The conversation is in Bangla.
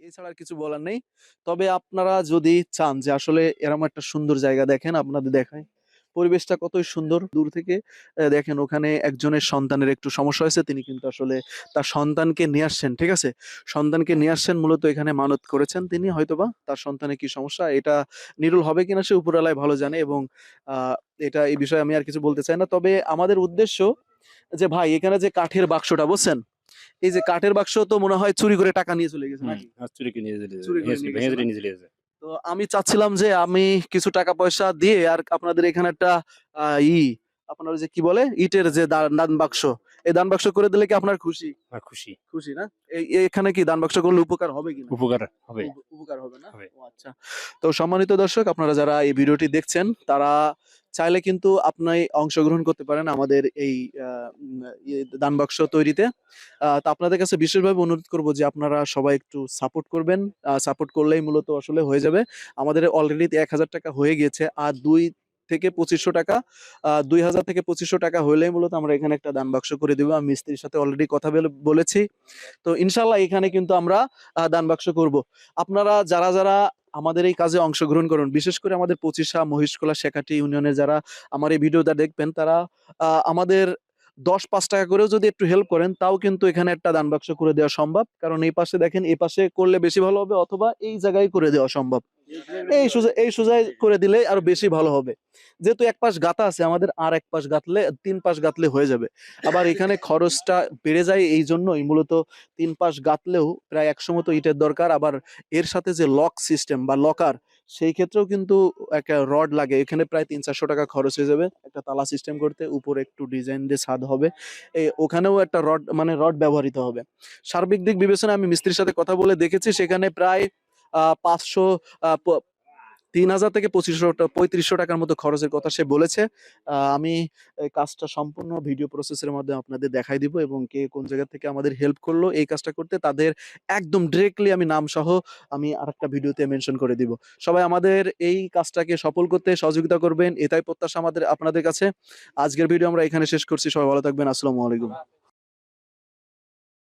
এছাড়া আর কিছু বলার নেই। তবে আপনারা যদি চান যে আসলে এরকম একটা সুন্দর জায়গা দেখেন, আপনাদের দেখায়। পরিবেশটা কতই সুন্দর দূর থেকে। দেখেন ওখানে একজনের সন্তানের একটু সমস্যা হয়েছে। তিনি কিন্তু আসলে তার সন্তানকে নিয়ে আসছেন। ঠিক আছে? সন্তানকে নিয়ে আসছেন মূলত এখানে মানত করেছেন তিনি হয়তোবা। তার সন্তানের কি সমস্যা এটা নিরূল হবে কিনা সে উপরওয়ালাই ভালো জানে এবং আ এটা এই বিষয়ে আমি আর কিছু বলতে চাই না। তবে আমাদের উদ্দেশ্য যে ভাই এখানে যে কাঠের বাক্সটা বুঝছেন? এই যে কাঠের বাক্স তো মনে হয় চুরি করে টাকা নিয়ে চলে গেছে হুম, নাকি? চুরি করে নিয়ে চলে চুরি করে ভেঙে নিয়ে ভেঙে গেছে চুরে না? নিয়ে চলে গেছে। তো আমি চাচ্ছিলাম যে আমি কিছু টাকা পয়সা দিয়ে আর আপনাদের এখানে একটা আ ই আপনার ওই যে কি বলে? ইটের যে দান বাক্স, এই দান বাক্স করে দিলে কি আপনার খুশি? খুশি। খুশি না? এখানে কি দান বাক্স করলে উপকার হবে কিনা? উপকার হবে। উপকার হবে না? হবে। ও আচ্ছা। তো সম্মানিত দর্শক আপনারা যারা এই ভিডিওটি দেখছেন তারা চাইলে কিন্তু আপনি অংশগ্রহণ করতে পারেন আমাদের এই আ উম দান বাক্স তৈরিতে। তো আপনাদের কাছে বিশেষভাবে অনুরোধ করব যে আপনারা সবাই একটু সাপোর্ট করবেন। সাপোর্ট করলেই মূলত আসলে হয়ে যাবে। আমাদের অলরেডি ৳১,০০০ হয়ে গিয়েছে। আর ২ থেকে ৳২৫০০ ৳২,০০০ থেকে ৳২৫০০ হইলেই মূলত আমরা এখানে একটা দান বাক্স করে দিব। আমি মিস্ত্রির সাথে অলরেডি কথা বলেছি। তো ইনশাআল্লাহ এখানে কিন্তু আমরা দান বাক্স করব। আপনারা যারা আমাদের এই কাজে অংশগ্রহণ করুন, বিশেষ করে আমাদের পচিশা, মহিষখোলা, শেখাটি ইউনিয়নের যারা আমার এই ভিডিওটা দেখবেন তারা আমাদের ৳১০-৳৫ করেও যদি একটু হেল্প করেন তাও কিন্তু এখানে একটা দান বাক্স করে দেওয়া সম্ভব। কারণ এই পাশে দেখেন এই পাশে করলে বেশি ভালো হবে অথবা এই জায়গায় করে দেওয়া সম্ভব। এই সোজাই করে দিলে আরো বেশি ভালো হবে। যেহেতু এক পাশ গাঁথা আছে আমাদের আর এক পাশ গাঁথলে ৩ পাশ গাঁথলে হয়ে যাবে। আবার এখানে খরচটা বেড়ে যায় এইজন্যই মূলত ৩ পাশ গাঁথলেও প্রায় ১০০ মতো ইটের দরকার। আবার এর সাথে যে লক সিস্টেম বা লকার সেই ক্ষেত্রেও কিন্তু একটা রড লাগে। এখানে প্রায় ৳৩00-৳৪০০ খরচ হয়ে যাবে একটা তালা সিস্টেম করতে। উপরে একটু ডিজাইন দিয়ে ছাদ হবে। ওখানেও একটা রড ব্যবহৃত হবে। সার্বিক দিক বিবেচনায় আমি মিস্ত্রির সাথে কথা বলে দেখেছি সেখানে প্রায় ৫০০ আ প ৩,০০০ থেকে ৳৩৫০০ মতো খরচের কথা সে বলেছে। আমি এই কাজটা সম্পূর্ণ ভিডিও প্রসেস এর মাধ্যমে আপনাদের দেখাই দিব এবং কে কোন জায়গা থেকে আমাদের হেল্প করলো এই কাজটা করতে তাদের একদম ডিরেক্টলি আমি নামসহ আমি আরেকটা ভিডিওতে মেনশন করে দিব। সবাই আমাদের এই কাজটাকে সফল করতে সহযোগিতা করবেন এটাই প্রত্যাশা আমাদের আপনাদের কাছে। আজকের ভিডিও আমরা এখানে শেষ করছি। সবাই ভালো থাকবেন। আসসালামু আলাইকুম।